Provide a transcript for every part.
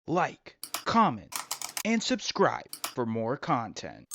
like, comment, and subscribe for more content.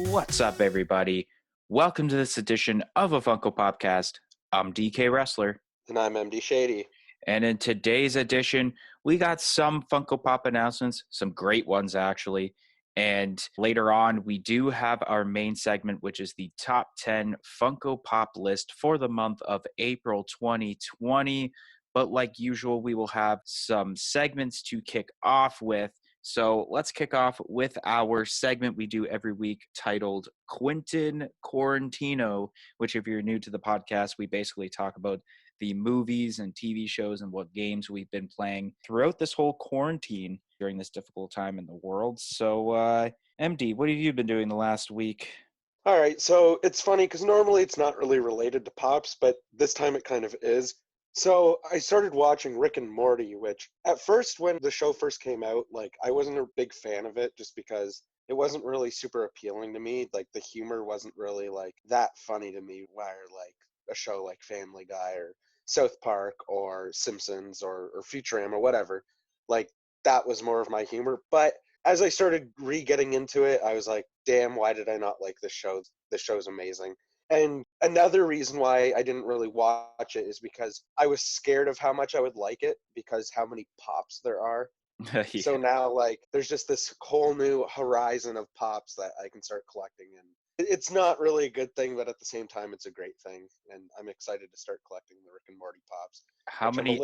What's up, everybody? Welcome to this edition of a Funko Popcast. I'm DK Wrestler. And I'm MD Shady. And in today's edition, we got some Funko Pop announcements, some great ones, actually. And later on, we do have our main segment, which is the top 10 Funko Pop list for the month of April 2020. But like usual, we will have some segments to kick off with. So let's kick off with our segment we do every week titled Quentin Quarantino, which if you're new to the podcast, we basically talk about the movies and TV shows and what games we've been playing throughout this whole quarantine during this difficult time in the world. So, MD, what have you been doing the last week? All right, so it's funny because normally it's not really related to Pops, but this time it kind of is. So I started watching Rick and Morty, which at first when the show first came out, like I wasn't a big fan of it just because it wasn't really super appealing to me. Like the humor wasn't really like that funny to me, where like a show like Family Guy or South Park or Simpsons or Futurama or whatever, like that was more of my humor. But as I started getting into it, I was like, damn, why did I not like this show? This show's amazing. And another reason why I didn't really watch it is because I was scared of how much I would like it because how many Pops there are. Yeah. So now, like, there's just this whole new horizon of Pops that I can start collecting. And it's not really a good thing, but at the same time, it's a great thing. And I'm excited to start collecting the Rick and Morty Pops. How many?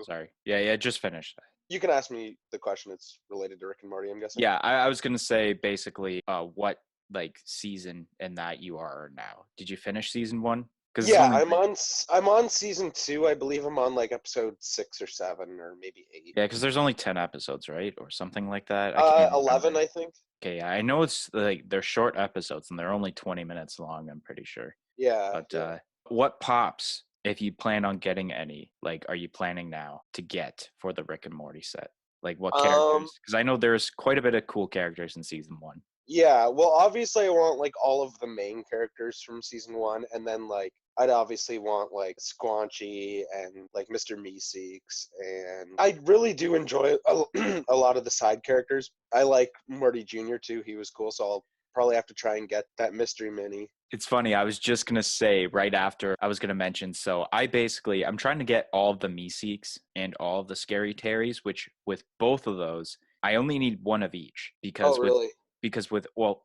Sorry. Yeah, just finished. You can ask me the question. It's related to Rick and Morty, I'm guessing. Yeah, I was going to say basically what like season in that you are now. Did you finish season 1? Yeah, I'm on season 2. I believe I'm on like episode 6 or 7 or maybe 8. Yeah, because there's only 10 episodes, right? Or something like that. I can't 11, remember. I think. Okay, yeah, I know it's like they're short episodes and they're only 20 minutes long, I'm pretty sure. Yeah. But yeah. What Pops, if you plan on getting any, like are you planning now to get for the Rick and Morty set? Like what characters? Because I know there's quite a bit of cool characters in season 1. Yeah, well, obviously I want like all of the main characters from season 1, and then like I'd obviously want like Squanchy and like Mr. Meeseeks, and I really do enjoy a lot of the side characters. I like Morty Jr. too; he was cool, so I'll probably have to try and get that mystery mini. It's funny. I was just going to say right after I was going to mention. So I'm trying to get all of the Meeseeks and all of the Scary Terrys, which with both of those, I only need one of each because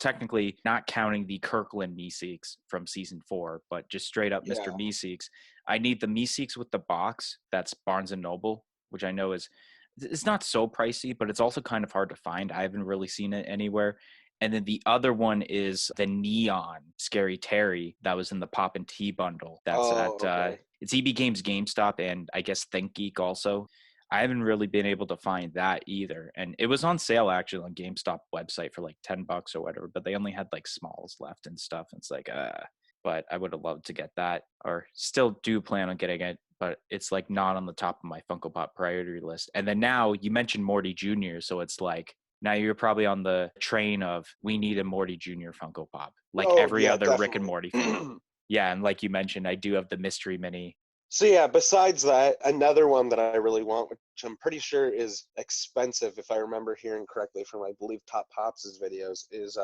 technically not counting the Kirkland Meeseeks from season 4, but just straight up Mr. Meeseeks, I need the Meeseeks with the box. That's Barnes and Noble, which I know it's not so pricey, but it's also kind of hard to find. I haven't really seen it anywhere. And then the other one is the neon Scary Terry that was in the Pop and Tea bundle. That's it's EB Games GameStop and I guess ThinkGeek also. I haven't really been able to find that either. And it was on sale actually on GameStop website for like $10 or whatever, but they only had like smalls left and stuff. And it's like, but I would have loved to get that, or still do plan on getting it, but it's like not on the top of my Funko Pop priority list. And then now you mentioned Morty Jr., so it's like, now you're probably on the train of we need a Morty Jr. Funko Pop, like every other definitely. Rick and Morty fan. Yeah, and like you mentioned, I do have the mystery mini. So yeah, besides that, another one that I really want, which I'm pretty sure is expensive, if I remember hearing correctly from I believe Top Pops' videos, is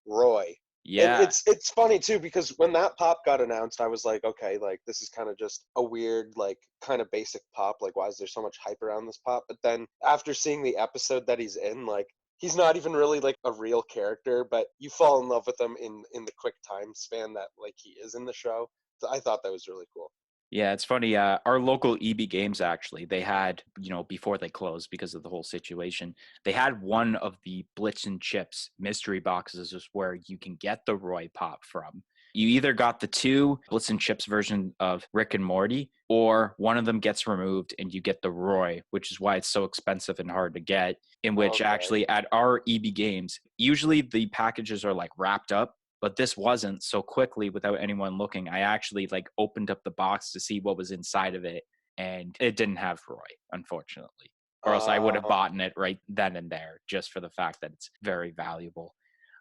Roy. Yeah. And it's funny too because when that pop got announced, I was like, okay, like this is kind of just a weird, like kind of basic pop. Like, why is there so much hype around this pop? But then after seeing the episode that he's in, like he's not even really like a real character, but you fall in love with him in the quick time span that like he is in the show. So I thought that was really cool. Yeah, it's funny. Our local EB Games, actually, they had, before they closed because of the whole situation, they had one of the Blitz and Chips mystery boxes where you can get the Roy Pop from. You either got the 2 Blitz and Chips version of Rick and Morty, or one of them gets removed and you get the Roy, which is why it's so expensive and hard to get, in which actually at our EB Games, usually the packages are like wrapped up, but this wasn't. So quickly, without anyone looking, I actually like opened up the box to see what was inside of it, and it didn't have Roy, unfortunately. or else I would have Uh, bought it right then and there just for the fact that it's very valuable.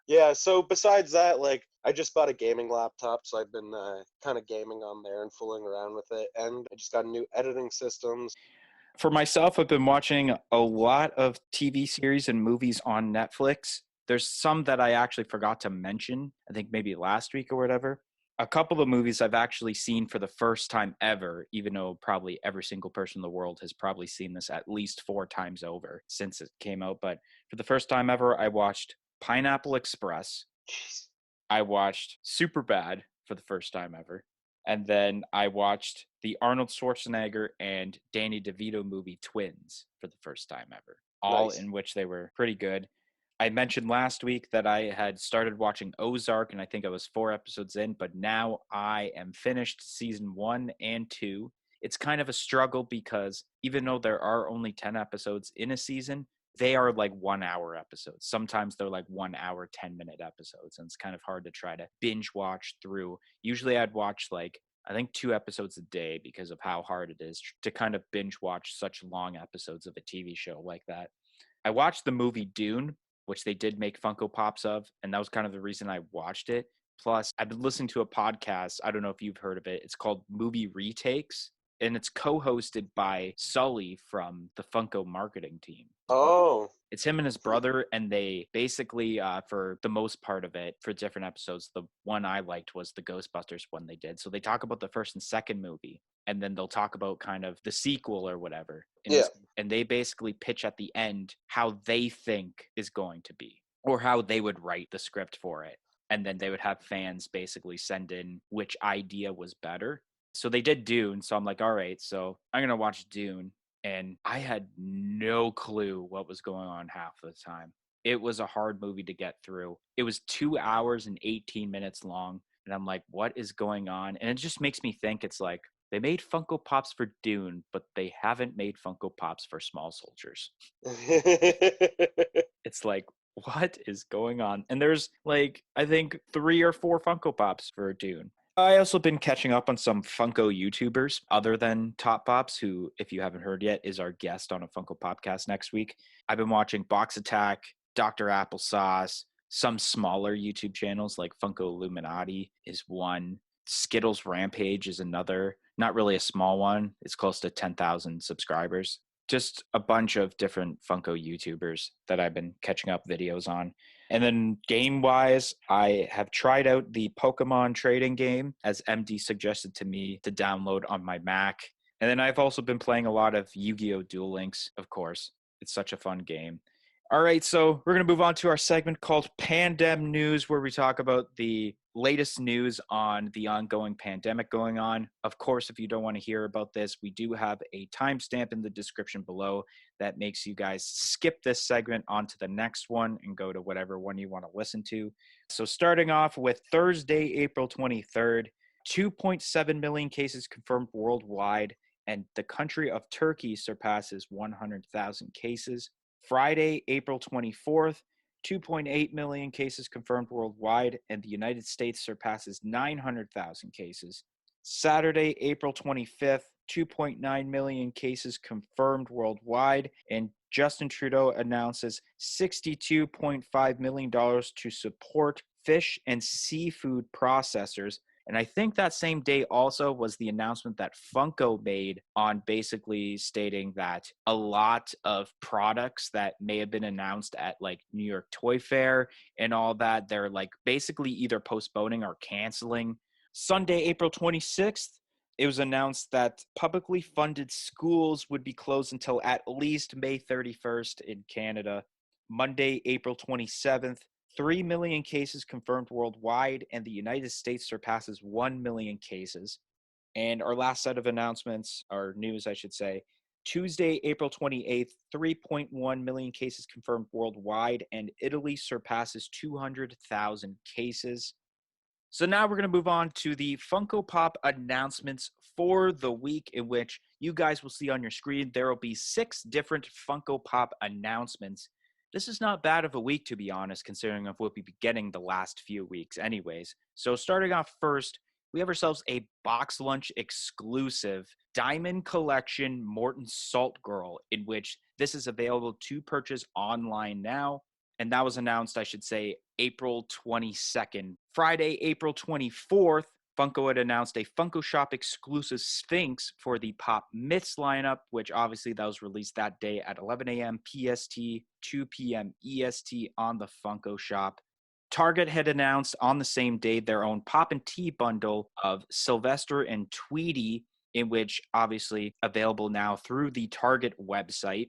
yeah, so besides that, like, I just bought a gaming laptop, so I've been kind of gaming on there and fooling around with it. And I just got a new editing system. For myself, I've been watching a lot of TV series and movies on Netflix. There's some that I actually forgot to mention, I think maybe last week or whatever. A couple of movies I've actually seen for the first time ever, even though probably every single person in the world has probably seen this at least 4 times over since it came out. But for the first time ever, I watched Pineapple Express. Jeez. I watched Superbad for the first time ever. And then I watched the Arnold Schwarzenegger and Danny DeVito movie Twins for the first time ever, all Nice. in which they were pretty good. I mentioned last week that I had started watching Ozark, and I think I was 4 episodes in, but now I am finished season 1 and 2. It's kind of a struggle because even though there are only 10 episodes in a season, they are like 1 hour episodes. Sometimes they're like 1 hour, 10-minute episodes. And it's kind of hard to try to binge watch through. Usually I'd watch like, I think 2 episodes a day because of how hard it is to kind of binge watch such long episodes of a TV show like that. I watched the movie Dune, which they did make Funko Pops of, and that was kind of the reason I watched it. Plus, I've been listening to a podcast. I don't know if you've heard of it. It's called Movie Retakes, and it's co-hosted by Sully from the Funko marketing team. Oh. It's him and his brother, and they basically, for the most part of it, for different episodes, the one I liked was the Ghostbusters one they did. So they talk about the first and second movie, and then they'll talk about kind of the sequel or whatever. Yeah. And they basically pitch at the end how they think is going to be, or how they would write the script for it. And then they would have fans basically send in which idea was better. So they did Dune. So I'm like, all right, so I'm going to watch Dune. And I had no clue what was going on half of the time. It was a hard movie to get through. It was 2 hours and 18 minutes long. And I'm like, what is going on? And it just makes me think it's like they made Funko Pops for Dune, but they haven't made Funko Pops for small soldiers. It's like, what is going on? And there's like, I think 3 or 4 Funko Pops for Dune. I also been catching up on some Funko YouTubers other than Top Pops, who, if you haven't heard yet, is our guest on a Funko Popcast next week. I've been watching Box Attack, Dr. Applesauce, some smaller YouTube channels like Funko Illuminati is one. Skittles Rampage is another. Not really a small one. It's close to 10,000 subscribers. Just a bunch of different Funko YouTubers that I've been catching up videos on. And then game-wise, I have tried out the Pokemon trading game, as MD suggested to me to download on my Mac. And then I've also been playing a lot of Yu-Gi-Oh! Duel Links, of course. It's such a fun game. All right, so we're going to move on to our segment called Pandem News, where we talk about the latest news on the ongoing pandemic going on. Of course, if you don't want to hear about this, we do have a timestamp in the description below that makes you guys skip this segment onto the next one and go to whatever one you want to listen to. So starting off with Thursday, April 23rd, 2.7 million cases confirmed worldwide, and the country of Turkey surpasses 100,000 cases. Friday, April 24th, 2.8 million cases confirmed worldwide, and the United States surpasses 900,000 cases. Saturday, April 25th, 2.9 million cases confirmed worldwide, and Justin Trudeau announces $62.5 million to support fish and seafood processors. And I think that same day also was the announcement that Funko made on basically stating that a lot of products that may have been announced at like New York Toy Fair and all that, they're like basically either postponing or canceling. Sunday, April 26th, it was announced that publicly funded schools would be closed until at least May 31st in Canada. Monday, April 27th, 3 million cases confirmed worldwide, and the United States surpasses 1 million cases. And our last set of announcements, or news, I should say, Tuesday, April 28th, 3.1 million cases confirmed worldwide, and Italy surpasses 200,000 cases. So now we're going to move on to the Funko Pop announcements for the week, in which you guys will see on your screen. There will be 6 different Funko Pop announcements. This is not bad of a week, to be honest, considering of what we've been getting the last few weeks anyways. So starting off first, we have ourselves a box lunch exclusive Diamond Collection Morton Salt Girl, in which this is available to purchase online now. And that was announced, I should say, April 22nd. Friday, April 24th, Funko had announced a Funko Shop exclusive Sphinx for the Pop Myths lineup, which obviously that was released that day at 11 a.m. PST, 2 p.m. EST on the Funko Shop. Target had announced on the same day their own Pop and Tea bundle of Sylvester and Tweety, in which obviously available now through the Target website.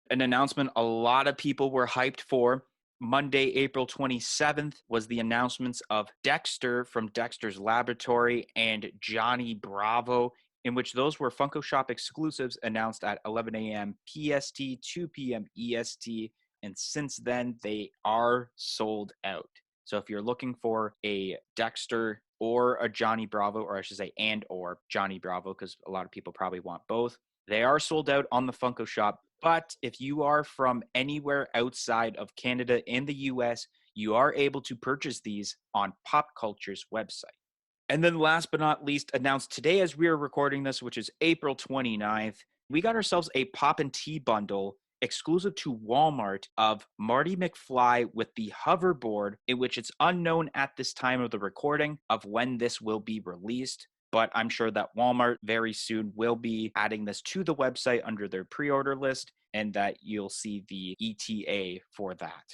An announcement a lot of people were hyped for. Monday, April 27th, was the announcements of Dexter from Dexter's Laboratory and Johnny Bravo, in which those were Funko Shop exclusives announced at 11 a.m. PST, 2 p.m. EST, and since then they are sold out. So if you're looking for a Dexter or a Johnny Bravo, or I should say and or Johnny Bravo, because a lot of people probably want both, they are sold out on the Funko Shop. But if you are from anywhere outside of Canada and the US, you are able to purchase these on Pop Culture's website. And then last but not least, announced today as we are recording this, which is April 29th, we got ourselves a Pop and Tea bundle exclusive to Walmart of Marty McFly with the hoverboard, in which it's unknown at this time of the recording of when this will be released. But I'm sure that Walmart very soon will be adding this to the website under their pre-order list, and that you'll see the ETA for that.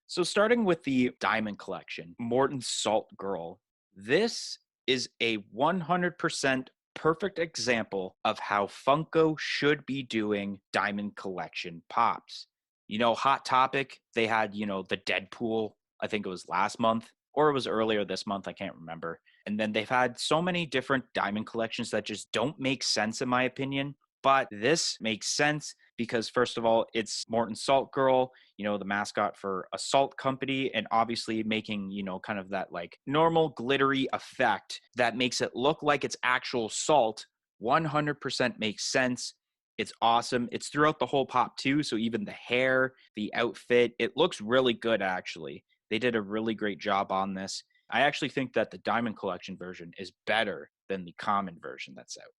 So starting with the Diamond Collection, Morton Salt Girl, this is a 100% perfect example of how Funko should be doing Diamond Collection pops. Hot Topic, they had, the Deadpool, I think it was last month, or it was earlier this month, I can't remember. And then they've had so many different Diamond Collections that just don't make sense, in my opinion. But this makes sense because, first of all, it's Morton Salt Girl, the mascot for a salt company, and obviously making, kind of that like normal glittery effect that makes it look like it's actual salt 100% makes sense. It's awesome. It's throughout the whole pop too. So even the hair, the outfit, it looks really good actually. They did a really great job on this. I actually think that the Diamond Collection version is better than the common version that's out.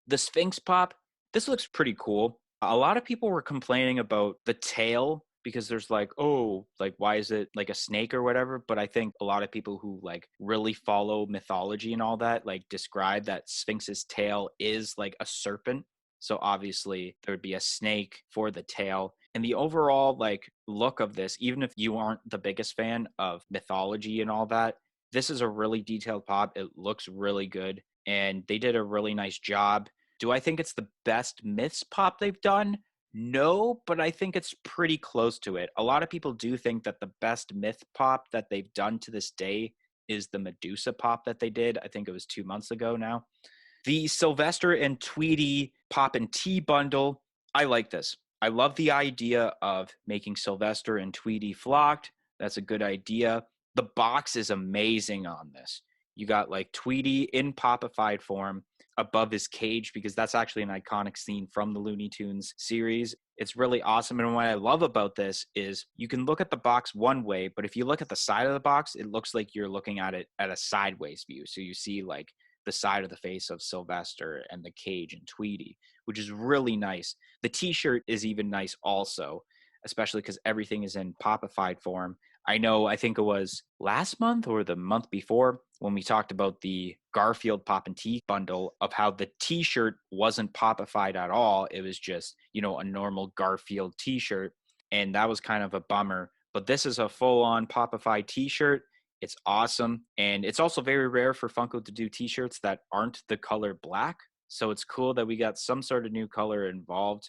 The Sphinx pop, this looks pretty cool. A lot of people were complaining about the tail because there's like, oh, like why is it like a snake or whatever? But I think a lot of people who like really follow mythology and all that like describe that Sphinx's tail is like a serpent. So obviously there would be a snake for the tail. And the overall like look of this, even if you aren't the biggest fan of mythology and all that, this is a really detailed pop. It looks really good and they did a really nice job. Do I think it's the best Myths pop they've done? No, but I think it's pretty close to it. A lot of people do think that the best Myth pop that they've done to this day is the Medusa pop that they did. I think it was 2 months ago now. The Sylvester and Tweety Pop and Tea bundle, I like this. I love the idea of making Sylvester and Tweety flocked. That's a good idea. The box is amazing on this. You got like Tweety in popified form above his cage because that's actually an iconic scene from the Looney Tunes series. It's really awesome. And what I love about this is you can look at the box one way, but if you look at the side of the box, it looks like you're looking at it at a sideways view. So you see like the side of the face of Sylvester and the cage and Tweety, which is really nice. The t-shirt is even nice also, especially because everything is in popified form. I think it was last month or the month before when we talked about the Garfield Pop and Tea bundle of how the t-shirt wasn't popified at all. It was just, a normal Garfield t-shirt. And that was kind of a bummer. But this is a full-on popified t-shirt. It's awesome. And it's also very rare for Funko to do t-shirts that aren't the color black. So it's cool that we got some sort of new color involved.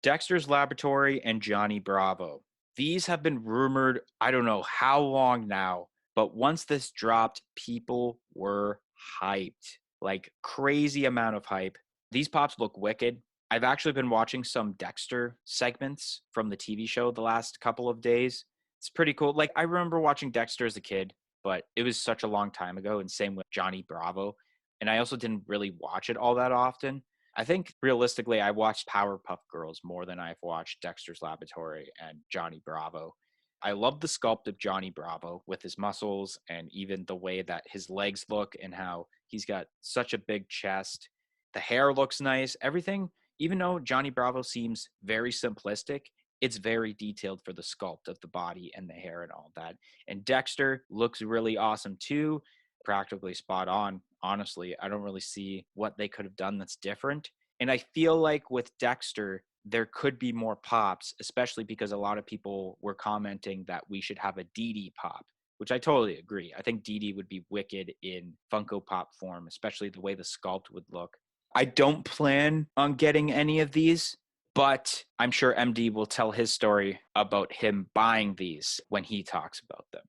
Dexter's Laboratory and Johnny Bravo. These have been rumored, I don't know how long now, but once this dropped, people were hyped. Like crazy amount of hype. These pops look wicked. I've actually been watching some Dexter segments from the TV show the last couple of days. It's pretty cool. Like I remember watching Dexter as a kid, but it was such a long time ago, and same with Johnny Bravo. And I also didn't really watch it all that often. I think realistically, I watched Powerpuff Girls more than I've watched Dexter's Laboratory and Johnny Bravo. I love the sculpt of Johnny Bravo with his muscles and even the way that his legs look and how he's got such a big chest. The hair looks nice. Everything, even though Johnny Bravo seems very simplistic, it's very detailed for the sculpt of the body and the hair and all that. And Dexter looks really awesome too, practically spot on. Honestly, I don't really see what they could have done that's different. And I feel like with Dexter, there could be more pops, especially because a lot of people were commenting that we should have a Dee Dee pop, which I totally agree. I think Dee Dee would be wicked in Funko Pop form, especially the way the sculpt would look. I don't plan on getting any of these, but I'm sure MD will tell his story about him buying these when he talks about them.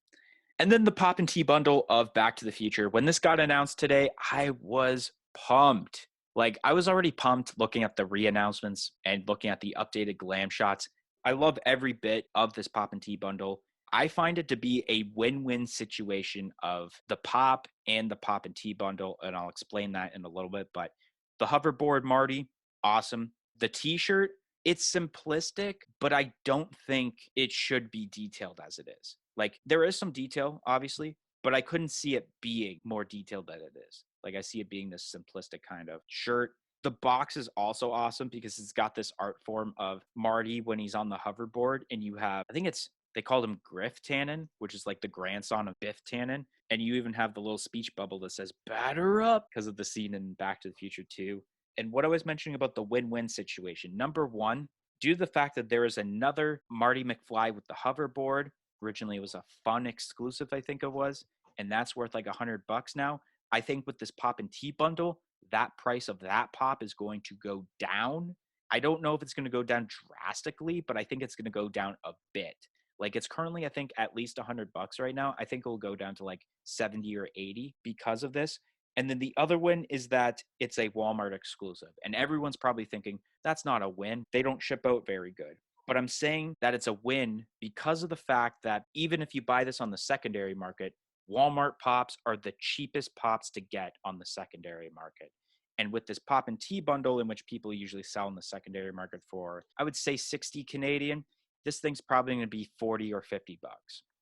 And then the Pop and Tea bundle of Back to the Future. When this got announced today, I was pumped. Like, I was already pumped looking at the re-announcements and looking at the updated glam shots. I love every bit of this Pop and Tea bundle. I find it to be a win-win situation of the Pop and the Pop and Tea bundle, and I'll explain that in a little bit. But the hoverboard Marty, awesome. The T-shirt, it's simplistic, but I don't think it should be detailed as it is. Like, there is some detail, obviously, but I couldn't see it being more detailed than it is. Like, I see it being this simplistic kind of shirt. The box is also awesome because it's got this art form of Marty when he's on the hoverboard, and you have, I think they called him Griff Tannen, which is like the grandson of Biff Tannen. And you even have the little speech bubble that says, batter up, because of the scene in Back to the Future 2. And what I was mentioning about the win-win situation, number one, due to the fact that there is another Marty McFly with the hoverboard. Originally, it was a Fun exclusive, I think it was, and that's worth like $100 now. I think with this Pop and Tea bundle, that price of that pop is going to go down. I don't know if it's going to go down drastically, but I think it's going to go down a bit. Like, it's currently, I think, at least $100 right now. I think it will go down to like 70 or 80 because of this. And then the other one is that it's a Walmart exclusive. And everyone's probably thinking, that's not a win. They don't ship out very good. But I'm saying that it's a win because of the fact that even if you buy this on the secondary market, Walmart pops are the cheapest pops to get on the secondary market. And with this Pop and Tea bundle, in which people usually sell in the secondary market for, I would say 60 Canadian, this thing's probably going to be 40 or $50.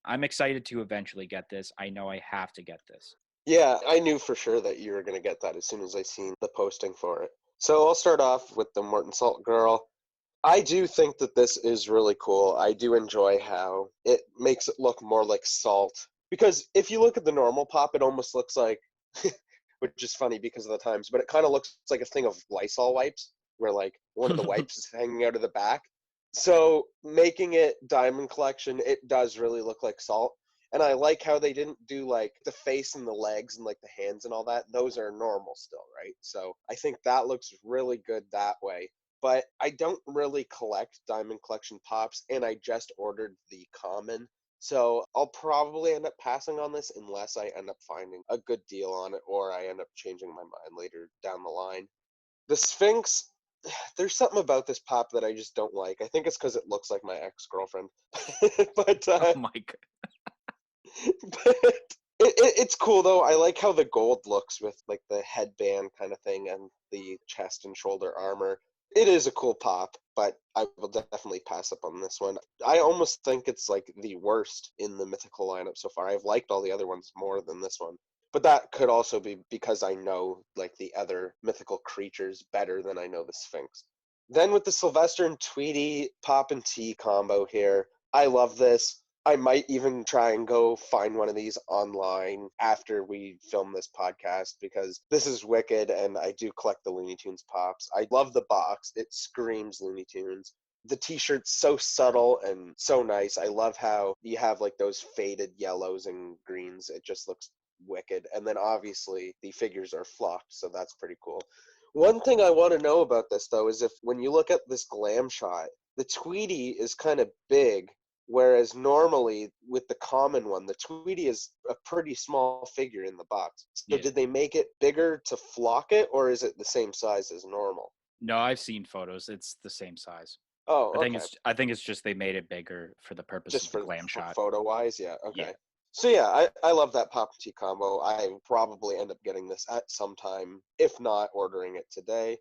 I'm excited to eventually get this. I know I have to get this. Yeah, I knew for sure that you were going to get that as soon as I seen the posting for it. So I'll start off with the Morton Salt Girl. I do think that this is really cool. I do enjoy how it makes it look more like salt. Because if you look at the normal pop, it almost looks like, which is funny because of the times, but it kind of looks like a thing of Lysol wipes, where like one of the wipes is hanging out of the back. So making it Diamond Collection, it does really look like salt. And I like how they didn't do like the face and the legs and like the hands and all that. Those are normal still, right? So I think that looks really good that way. But I don't really collect Diamond Collection pops, and I just ordered the common. So I'll probably end up passing on this unless I end up finding a good deal on it or I end up changing my mind later down the line. The Sphinx, there's something about this pop that I just don't like. I think it's because it looks like my ex-girlfriend. but Oh my God. but it's cool though. I like how the gold looks with like the headband kind of thing and the chest and shoulder armor. It is a cool pop, but I will definitely pass up on this one. I almost think it's like the worst in the mythical lineup so far. I've liked all the other ones more than this one. But that could also be because I know like the other mythical creatures better than I know the Sphinx. Then with the Sylvester and Tweety Pop and Tea combo here, I love this. I might even try and go find one of these online after we film this podcast because this is wicked and I do collect the Looney Tunes pops. I love the box. It screams Looney Tunes. The t-shirt's so subtle and so nice. I love how you have like those faded yellows and greens. It just looks wicked. And then obviously the figures are flocked, so that's pretty cool. One thing I want to know about this though is if when you look at this glam shot, the Tweety is kind of big. Whereas normally with the common one, the Tweety is a pretty small figure in the box. So Yeah. did they make it bigger to flock it, or is it the same size as normal? No, I've seen photos. It's the same size. Oh, okay. I think it's just they made it bigger for the purpose Just of the for glam shot. photo wise, yeah, Yeah. okay. So yeah, I love that Pop and Tea combo. I probably end up getting this at some time, if not ordering it today.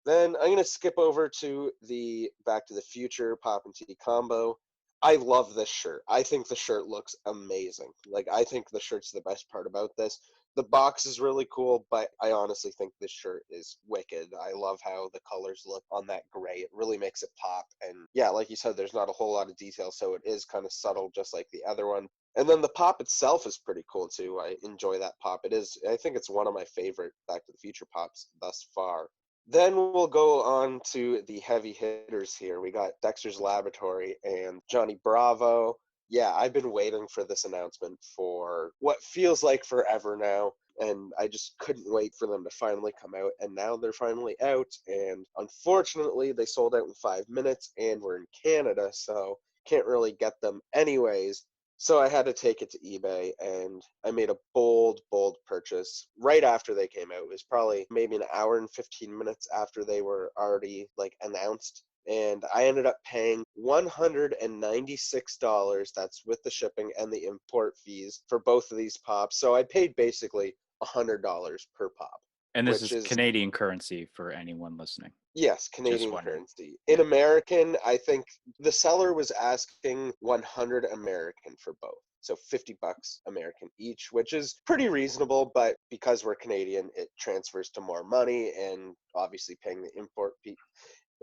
Then I'm gonna skip over to the Back to the Future Pop and Tea combo. I love this shirt. I think the shirt looks amazing. Like I think the shirt's the best part about this. The box is really cool, but I honestly think this shirt is wicked. I love how the colors look on that gray. It really makes it pop. And yeah, like you said, there's not a whole lot of detail, so it is kind of subtle, just like the other one. And then the pop itself is pretty cool too. I enjoy that pop. I think it's one of my favorite Back to the Future pops thus far. Then we'll go on to the heavy hitters here. We got Dexter's Laboratory and Johnny Bravo. Yeah, I've been waiting for this announcement for what feels like forever now, and I just couldn't wait for them to finally come out, and now they're finally out, and unfortunately they sold out in 5 minutes, and we're in Canada, so can't really get them anyways. So I had to take it to eBay, and I made a bold purchase right after they came out. It was probably maybe an hour and 15 minutes after they were already like announced. And I ended up paying $196. That's with the shipping and the import fees for both of these pops. So I paid basically $100 per pop, And this which is is, Canadian currency for anyone listening. yes, Just Canadian wondering. currency. In Yeah. American, I think the seller was asking 100 American for both. So $50 American each, which is pretty reasonable, but because we're Canadian, it transfers to more money and obviously paying the import fee.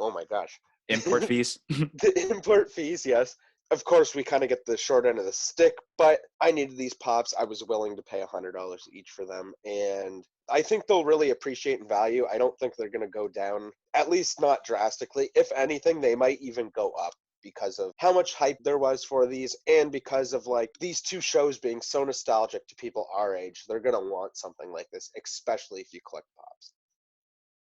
Oh my gosh. Import fees. The import fees, yes. Of course, we kind of get the short end of the stick, but I needed these pops. I was willing to pay $100 each for them, and I think they'll really appreciate in value. I don't think they're going to go down, at least not drastically. If anything, they might even go up because of how much hype there was for these and because of like these two shows being so nostalgic to people our age. They're going to want something like this, especially if you collect pops.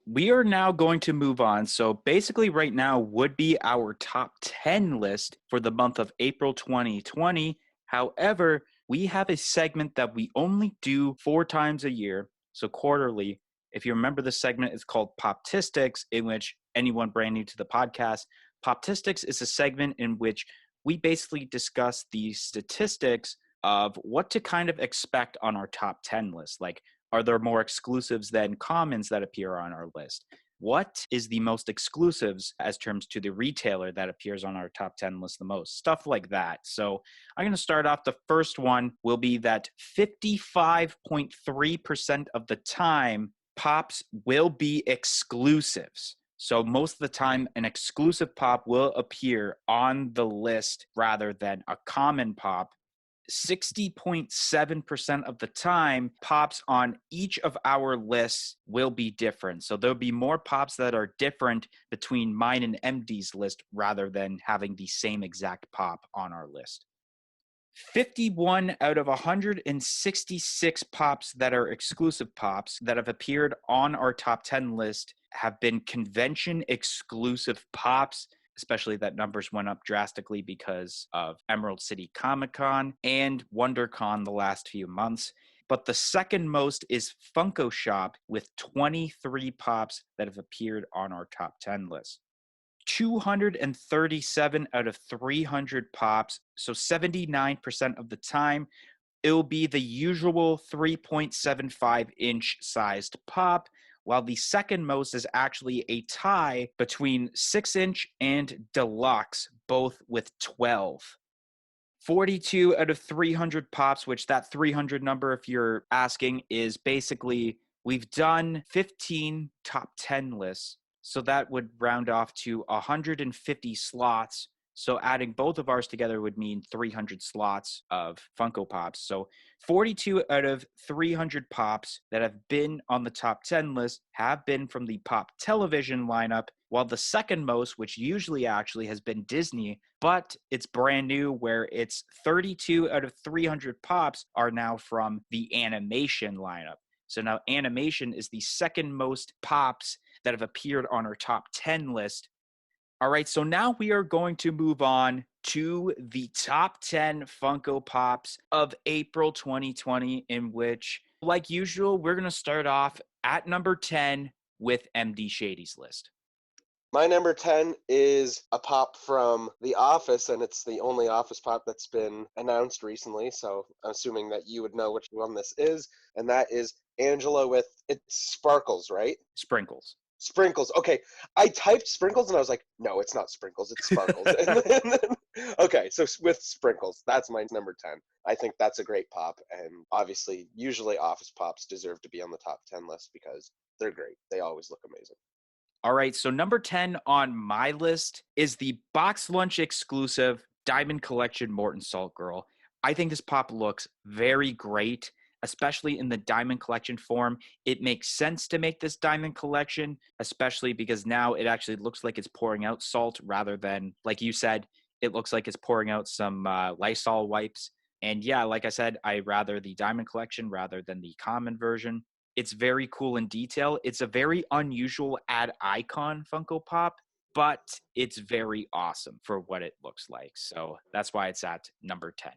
We are now going to move on. So basically right now would be our top 10 list for the month of April 2020. However, we have a segment that we only do 4 times a year, so quarterly. If you remember the segment, it's called Poptistics, in which anyone brand new to the podcast, Poptistics is a segment in which we basically discuss the statistics of what to kind of expect on our top 10 list. Like, are there more exclusives than commons that appear on our list? What is the most exclusives as terms to the retailer that appears on our top 10 list the most? Stuff like that. So I'm going to start off. The first one will be that 55.3% of the time, pops will be exclusives. So most of the time, an exclusive pop will appear on the list rather than a common pop. 60.7% of the time, pops on each of our lists will be different. So there'll be more pops that are different between mine and MD's list rather than having the same exact pop on our list. 51 out of 166 pops that are exclusive pops that have appeared on our top 10 list have been convention exclusive pops, especially that numbers went up drastically because of Emerald City Comic Con and WonderCon the last few months. But the second most is Funko Shop with 23 pops that have appeared on our top 10 list. 237 out of 300 pops, so 79% of the time, it'll be the usual 3.75-inch sized pop, while the second most is actually a tie between 6-inch and deluxe, both with 12. 42 out of 300 pops, which that 300 number, if you're asking, is basically we've done 15 top 10 lists. So that would round off to 150 slots. So adding both of ours together would mean 300 slots of Funko Pops. So 42 out of 300 pops that have been on the top 10 list have been from the Pop Television lineup, while the second most, which usually actually has been Disney, but it's brand new where it's 32 out of 300 pops are now from the animation lineup. So now animation is the second most pops that have appeared on our top 10 list. All right, so now we are going to move on to the top 10 Funko Pops of April 2020, in which, like usual, we're going to start off at number 10 with MD Shady's list. My number 10 is a pop from The Office, and it's the only Office pop that's been announced recently, so I'm assuming that you would know which one this is, and that is Angela with, it's Sparkles, right? Sprinkles. Sprinkles. Okay, I typed sprinkles and I was like, no, it's not sprinkles, it's sparkles. Okay, so with sprinkles, that's my number 10. I think that's a great pop, and obviously, usually Office Pops deserve to be on the top 10 list because they're great. They always look amazing. All right, so number 10 on my list is the Box Lunch exclusive Diamond Collection Morton Salt Girl. I think this pop looks very great, especially in the Diamond Collection form. It makes sense to make this Diamond Collection, especially because now it actually looks like it's pouring out salt rather than, like you said, it looks like it's pouring out some Lysol wipes. And yeah, like I said, I rather the Diamond Collection rather than the common version. It's very cool in detail. It's a very unusual ad icon Funko Pop, but it's very awesome for what it looks like. So that's why it's at number 10.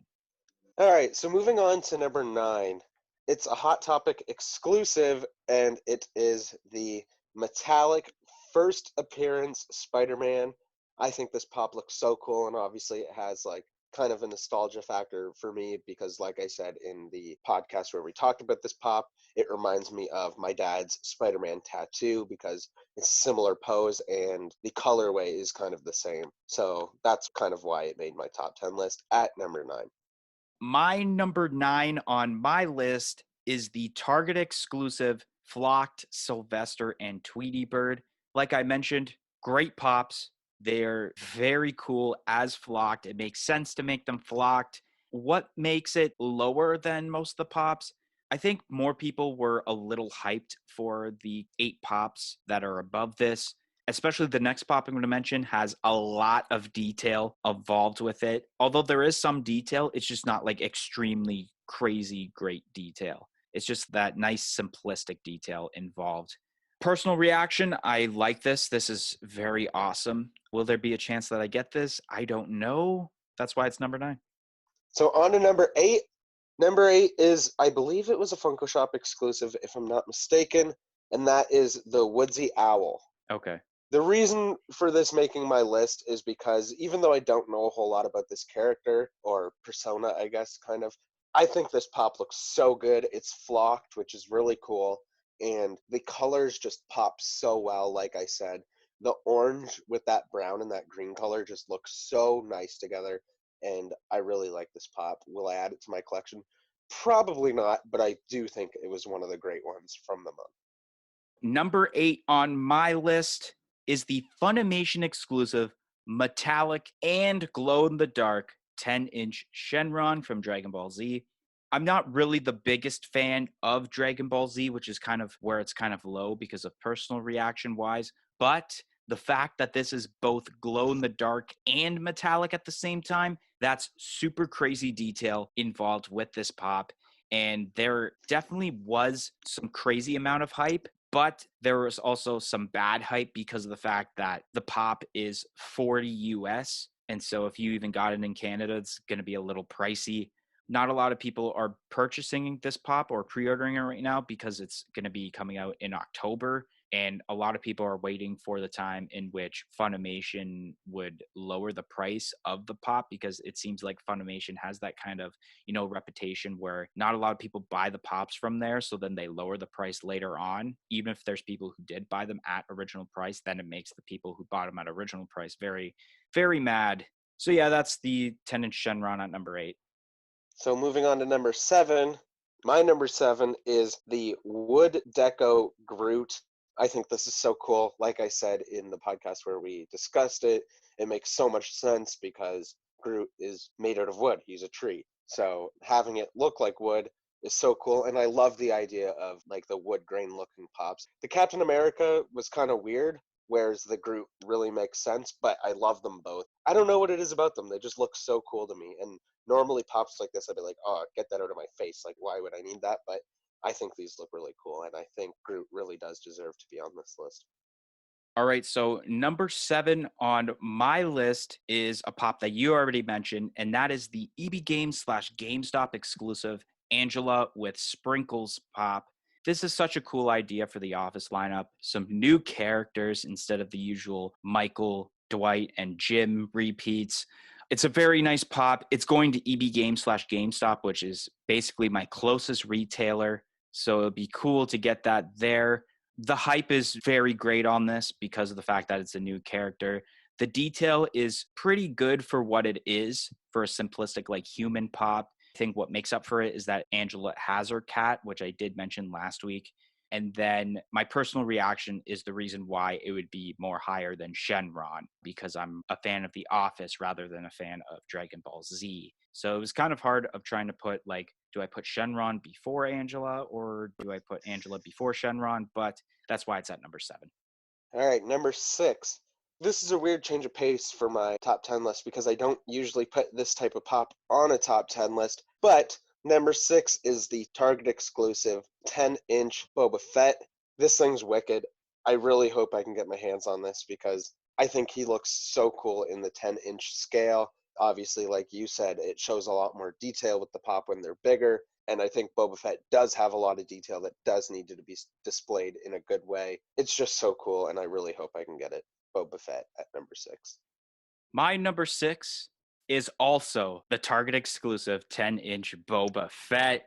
All right, so moving on to number 9. It's a Hot Topic exclusive, and it is the metallic first appearance Spider-Man. I think this pop looks so cool, and obviously it has like kind of a nostalgia factor for me because, like I said in the podcast where we talked about this pop, it reminds me of my dad's Spider-Man tattoo because it's a similar pose and the colorway is kind of the same. So that's kind of why it made my top 10 list at number 9. My number 9 on my list is the Target exclusive Flocked Sylvester and Tweety Bird. Like I mentioned, great pops. They're very cool as flocked. It makes sense to make them flocked. What makes it lower than most of the pops? I think more people were a little hyped for the 8 pops that are above this. Especially the next pop I'm going to mention has a lot of detail involved with it. Although there is some detail, it's just not like extremely crazy great detail. It's just that nice simplistic detail involved. Personal reaction, I like this. This is very awesome. Will there be a chance that I get this? I don't know. That's why it's number 9. So on to number 8. Number 8 is, I believe it was a Funko Shop exclusive, if I'm not mistaken, and that is the Woodsy Owl. Okay. The reason for this making my list is because even though I don't know a whole lot about this character or persona, I guess, kind of, I think this pop looks so good. It's flocked, which is really cool, and the colors just pop so well, like I said. The orange with that brown and that green color just looks so nice together, and I really like this pop. Will I add it to my collection? Probably not, but I do think it was one of the great ones from the month. Number 8 on my list is the Funimation exclusive metallic and glow in the dark 10-inch Shenron from Dragon Ball Z. I'm not really the biggest fan of Dragon Ball Z, which is kind of where it's kind of low because of personal reaction wise. But the fact that this is both glow in the dark and metallic at the same time, that's super crazy detail involved with this pop. And there definitely was some crazy amount of hype, but there was also some bad hype because of the fact that the pop is 40 US. And so if you even got it in Canada, it's going to be a little pricey. Not a lot of people are purchasing this pop or pre-ordering it right now because it's going to be coming out in October. And a lot of people are waiting for the time in which Funimation would lower the price of the pop because it seems like Funimation has that kind of, reputation where not a lot of people buy the pops from there. So then they lower the price later on. Even if there's people who did buy them at original price, then it makes the people who bought them at original price very, very mad. So yeah, that's the 10-inch Shenron at number 8. So moving on to number 7, my number 7 is the Wood Deco Groot. I think this is so cool. Like I said in the podcast where we discussed it, it makes so much sense because Groot is made out of wood. He's a tree. So having it look like wood is so cool. And I love the idea of like the wood grain looking pops. The Captain America was kind of weird, whereas the Groot really makes sense, but I love them both. I don't know what it is about them. They just look so cool to me. And normally pops like this, I'd be like, oh, get that out of my face. Like, why would I need that? But I think these look really cool, and I think Groot really does deserve to be on this list. All right, so number 7 on my list is a pop that you already mentioned, and that is the EB Games / GameStop exclusive Angela with Sprinkles pop. This is such a cool idea for the Office lineup. Some new characters instead of the usual Michael, Dwight, and Jim repeats. It's a very nice pop. It's going to EB Games / GameStop, which is basically my closest retailer. So it'd be cool to get that there. The hype is very great on this because of the fact that it's a new character. The detail is pretty good for what it is for a simplistic, like, human pop. I think what makes up for it is that Angela has her cat, which I did mention last week. And then my personal reaction is the reason why it would be more higher than Shenron, because I'm a fan of The Office rather than a fan of Dragon Ball Z. So it was kind of hard of trying to put, like, do I put Shenron before Angela or do I put Angela before Shenron? But that's why it's at number 7. All right, number 6. This is a weird change of pace for my top 10 list because I don't usually put this type of pop on a top 10 list, but number 6 is the Target exclusive 10-inch Boba Fett. This thing's wicked. I really hope I can get my hands on this because I think he looks so cool in the 10-inch scale. Obviously, like you said, it shows a lot more detail with the pop when they're bigger, and I think Boba Fett does have a lot of detail that does need to be displayed in a good way. It's just so cool, and I really hope I can get it. Boba Fett at number 6. My number 6 is also the Target exclusive 10-inch Boba Fett.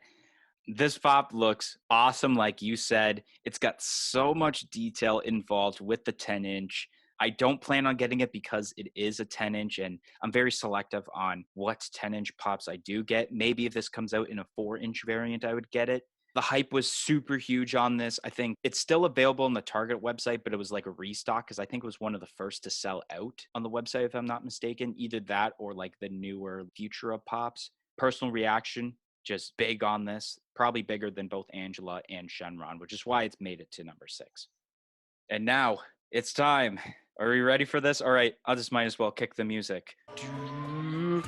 This pop looks awesome, like you said. It's got so much detail involved with the 10-inch. I don't plan on getting it because it is a 10-inch, and I'm very selective on what 10-inch pops I do get. Maybe if this comes out in a 4-inch variant, I would get it. The hype was super huge on this. I think it's still available on the Target website, but it was like a restock because I think it was one of the first to sell out on the website, if I'm not mistaken. Either that or like the newer Futura pops. Personal reaction, just big on this, probably bigger than both Angela and Shenron, which is why it's made it to number 6. And now it's time. Are we ready for this? All right, I'll just might as well kick the music. I'm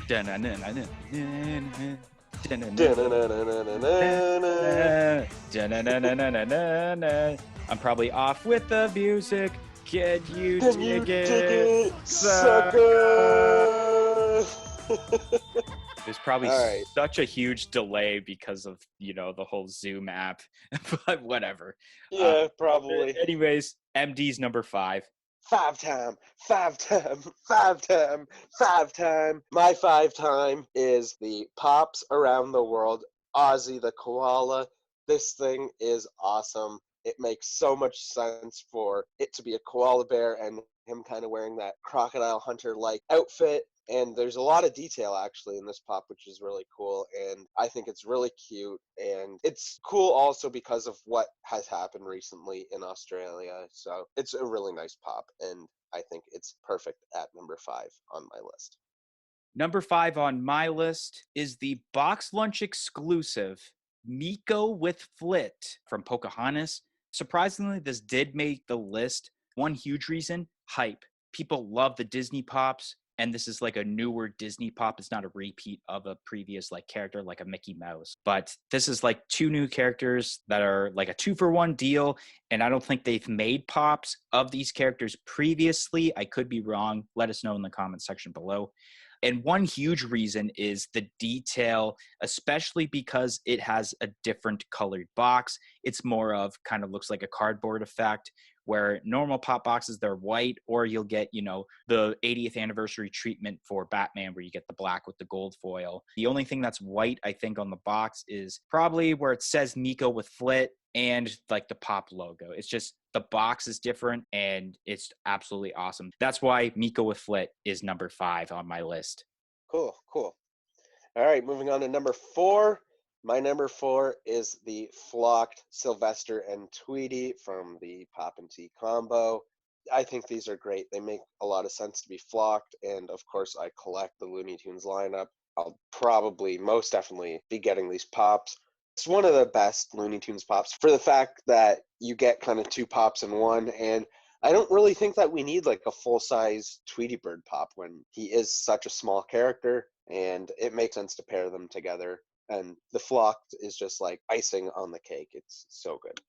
probably off with the music. Can you dig it, sucker? There's probably Right. such a huge delay because of, the whole Zoom app, but whatever. Yeah, probably. Anyways, MD's number 5. 5 time, 5 time, 5 time, 5 time. My 5 time is the Pops Around the World Ozzy the Koala. This thing is awesome. It makes so much sense for it to be a koala bear and him kind of wearing that crocodile hunter like outfit. And there's a lot of detail actually in this pop, which is really cool. And I think it's really cute. And it's cool also because of what has happened recently in Australia. So it's a really nice pop. And I think it's perfect at number 5 on my list. Number 5 on my list is the box lunch exclusive Miko with Flit from Pocahontas. Surprisingly, this did make the list. One huge reason, hype. People love the Disney pops, and this is like a newer Disney pop. It's not a repeat of a previous like character like a Mickey Mouse. But this is like 2 new characters that are like a 2-for-1 deal, and I don't think they've made pops of these characters previously. I could be wrong. Let us know in the comment section below. And one huge reason is the detail, especially because it has a different colored box. It's more of kind of looks like a cardboard effect, where normal pop boxes, they're white, or you'll get, the 80th anniversary treatment for Batman where you get the black with the gold foil. The only thing that's white, I think, on the box is probably where it says Miko with Flit and like the pop logo. It's just the box is different and it's absolutely awesome. That's why Miko with Flit is number 5 on my list. Cool, cool. All right, moving on to number 4. My number 4 is the flocked Sylvester and Tweety from the Pop and Tea combo. I think these are great. They make a lot of sense to be flocked, and of course, I collect the Looney Tunes lineup. I'll probably, most definitely, be getting these pops. It's one of the best Looney Tunes pops for the fact that you get kind of 2 pops in one, and I don't really think that we need like a full-size Tweety Bird pop when he is such a small character, and it makes sense to pair them together. And the flocked is just like icing on the cake. It's so good.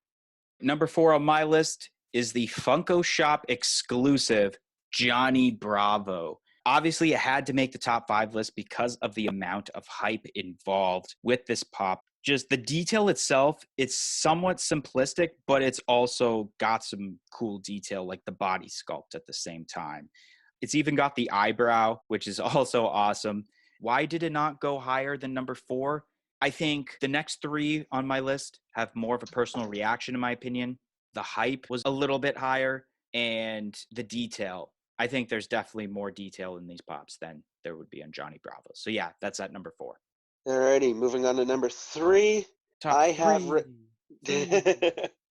Number 4 on my list is the Funko Shop exclusive Johnny Bravo. Obviously, it had to make the top 5 list because of the amount of hype involved with this pop. Just the detail itself, it's somewhat simplistic, but it's also got some cool detail like the body sculpt at the same time. It's even got the eyebrow, which is also awesome. Why did it not go higher than number 4? I think the next 3 on my list have more of a personal reaction, in my opinion. the hype was a little bit higher, and the detail. I think there's definitely more detail in these pops than there would be on Johnny Bravo. So yeah, that's at number 4. Alrighty, moving on to number 3. Top I have three, written three,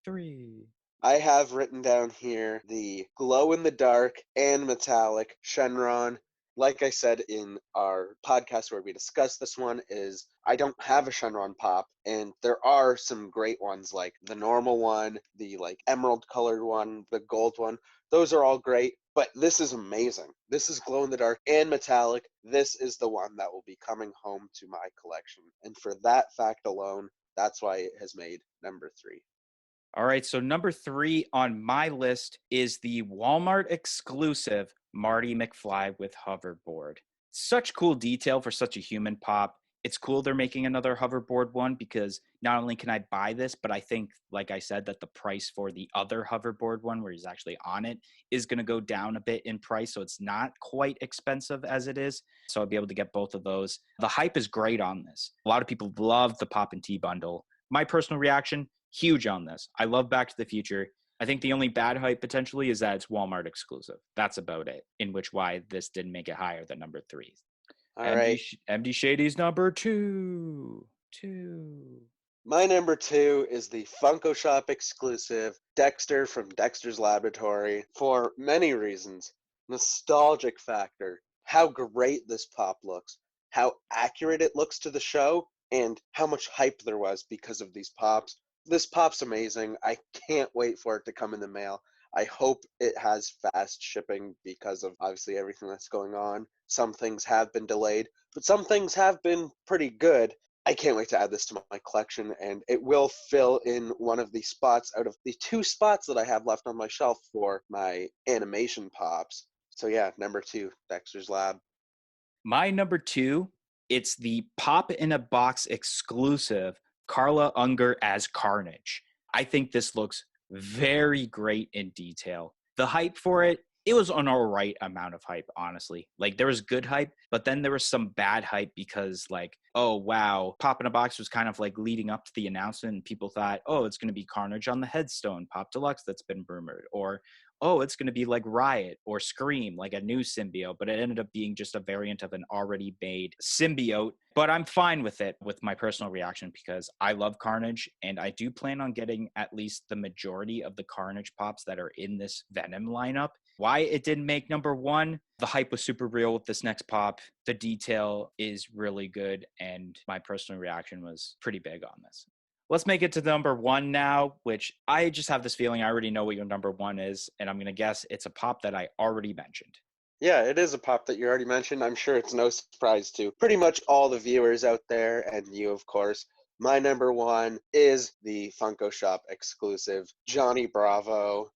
three. I have written down here the glow in the dark and metallic Shenron. Like I said in our podcast where we discussed this one, is I don't have a Shenron pop, and there are some great ones like the normal one, the like emerald colored one, the gold one. Those are all great, but this is amazing. This is glow in the dark and metallic. This is the one that will be coming home to my collection, and for that fact alone, that's why it has made number 3. All right, so number 3 on my list is the Walmart exclusive Marty McFly with hoverboard. Such cool detail for such a human pop. It's cool they're making another hoverboard one because not only can I buy this, but I think, like I said, that the price for the other hoverboard one, where he's actually on it, is going to go down a bit in price. So it's not quite expensive as it is. So I'll be able to get both of those. The hype is great on this. A lot of people love the Pop and Tea bundle. My personal reaction, huge on this. I love Back to the Future. I think the only bad hype potentially is that it's Walmart exclusive. That's about it, in which why this didn't make it higher than number 3. All right. MD Shady's number 2. 2. My number 2 is the Funko Shop exclusive Dexter from Dexter's Laboratory for many reasons. Nostalgic factor, how great this pop looks, how accurate it looks to the show, and how much hype there was because of these pops. This pop's amazing. I can't wait for it to come in the mail. I hope it has fast shipping because of obviously everything that's going on. Some things have been delayed, but some things have been pretty good. I can't wait to add this to my collection, and it will fill in one of the spots out of the 2 spots that I have left on my shelf for my animation pops. So yeah, number 2, Dexter's Lab. My number 2, it's the Pop in a Box exclusive Carla Unger as Carnage. I think this looks very great in detail. The hype for it, it was an all right amount of hype, honestly. Like, there was good hype, but then there was some bad hype because, like, oh, wow, Pop in a Box was kind of like leading up to the announcement, and people thought, oh, it's going to be Carnage on the Headstone Pop Deluxe that's been rumored, or oh, it's going to be like Riot or Scream, like a new symbiote, but it ended up being just a variant of an already made symbiote. But I'm fine with it, with my personal reaction, because I love Carnage, and I do plan on getting at least the majority of the Carnage pops that are in this Venom lineup. Why it didn't make number 1, the hype was super real with this next pop. The detail is really good, and my personal reaction was pretty big on this. Let's make it to number 1 now, which I just have this feeling I already know what your number 1 is, and I'm going to guess it's a pop that I already mentioned. Yeah, it is a pop that you already mentioned. I'm sure it's no surprise to pretty much all the viewers out there, and you, of course. My number 1 is the Funko Shop exclusive Johnny Bravo.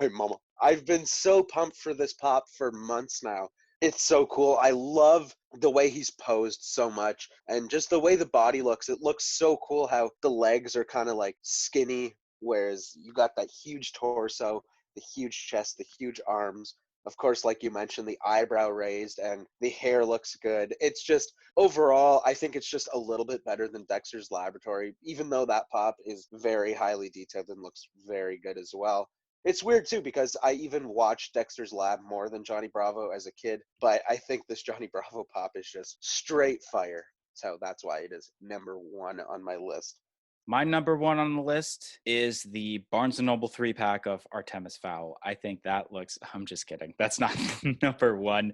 Hey, mama. I've been so pumped for this pop for months now. It's so cool. I love the way he's posed so much, and just the way the body looks. It looks so cool how the legs are kind of like skinny, whereas you got that huge torso, the huge chest, the huge arms. Of course, like you mentioned, the eyebrow raised and the hair looks good. It's just overall, I think it's just a little bit better than Dexter's Laboratory, even though that pop is very highly detailed and looks very good as well. It's weird too because I even watched Dexter's Lab more than Johnny Bravo as a kid, but I think this Johnny Bravo pop is just straight fire. So that's why it is number 1 on my list. My number 1 on the list is the Barnes & Noble 3-pack of Artemis Fowl. I think that looks, I'm just kidding. That's not number 1.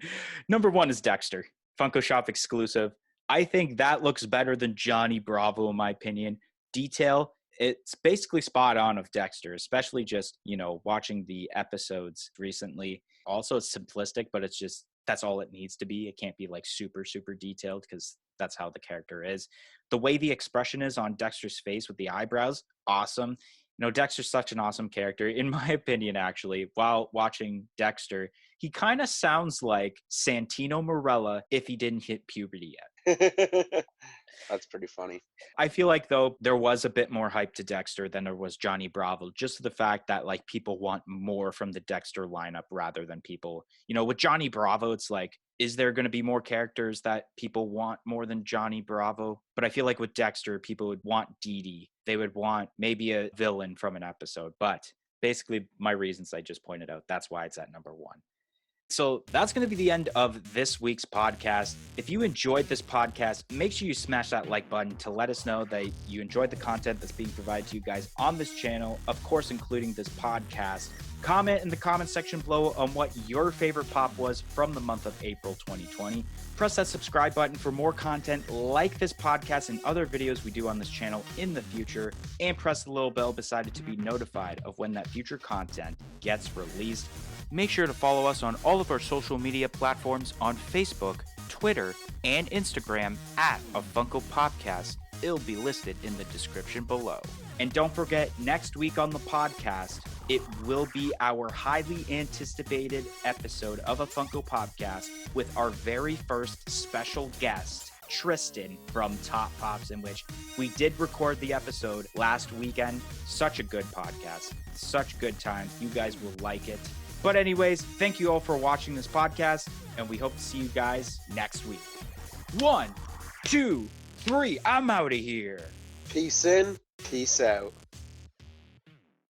Number 1 is Dexter, Funko Shop exclusive. I think that looks better than Johnny Bravo, in my opinion. Detail, it's basically spot on of Dexter, especially just, watching the episodes recently. Also, it's simplistic, but it's just, that's all it needs to be. It can't be like super, super detailed because that's how the character is. The way the expression is on Dexter's face with the eyebrows, awesome. Dexter's such an awesome character. In my opinion, actually, while watching Dexter, he kind of sounds like Santino Marella if he didn't hit puberty yet. That's pretty funny. I feel like, though, there was a bit more hype to Dexter than there was Johnny Bravo, just the fact that, like, people want more from the Dexter lineup rather than people, with Johnny Bravo, it's like, Is there going to be more characters that people want more than Johnny Bravo? But I feel like with Dexter, people would want Dee Dee. They would want maybe a villain from an episode. But basically, my reasons I just pointed out, that's why it's at number 1. So that's going to be the end of this week's podcast. If you enjoyed this podcast, make sure you smash that like button to let us know that you enjoyed the content that's being provided to you guys on this channel, of course, including this podcast. Comment in the comment section below on what your favorite pop was from the month of April 2020. Press that subscribe button for more content like this podcast and other videos we do on this channel in the future, and press the little bell beside it to be notified of when that future content gets released. Make sure to follow us on all of our social media platforms on Facebook, Twitter, and Instagram at a Funko Popcast. It'll be listed in the description below. And don't forget, next week on the podcast, it will be our highly anticipated episode of a Funko Popcast with our very first special guest, Tristan from Top Pops, in which we did record the episode last weekend. Such a good podcast, such good times. You guys will like it. But anyways, thank you all for watching this podcast, and we hope to see you guys next week. 1, 2, 3, I'm out of here. Peace in, peace out.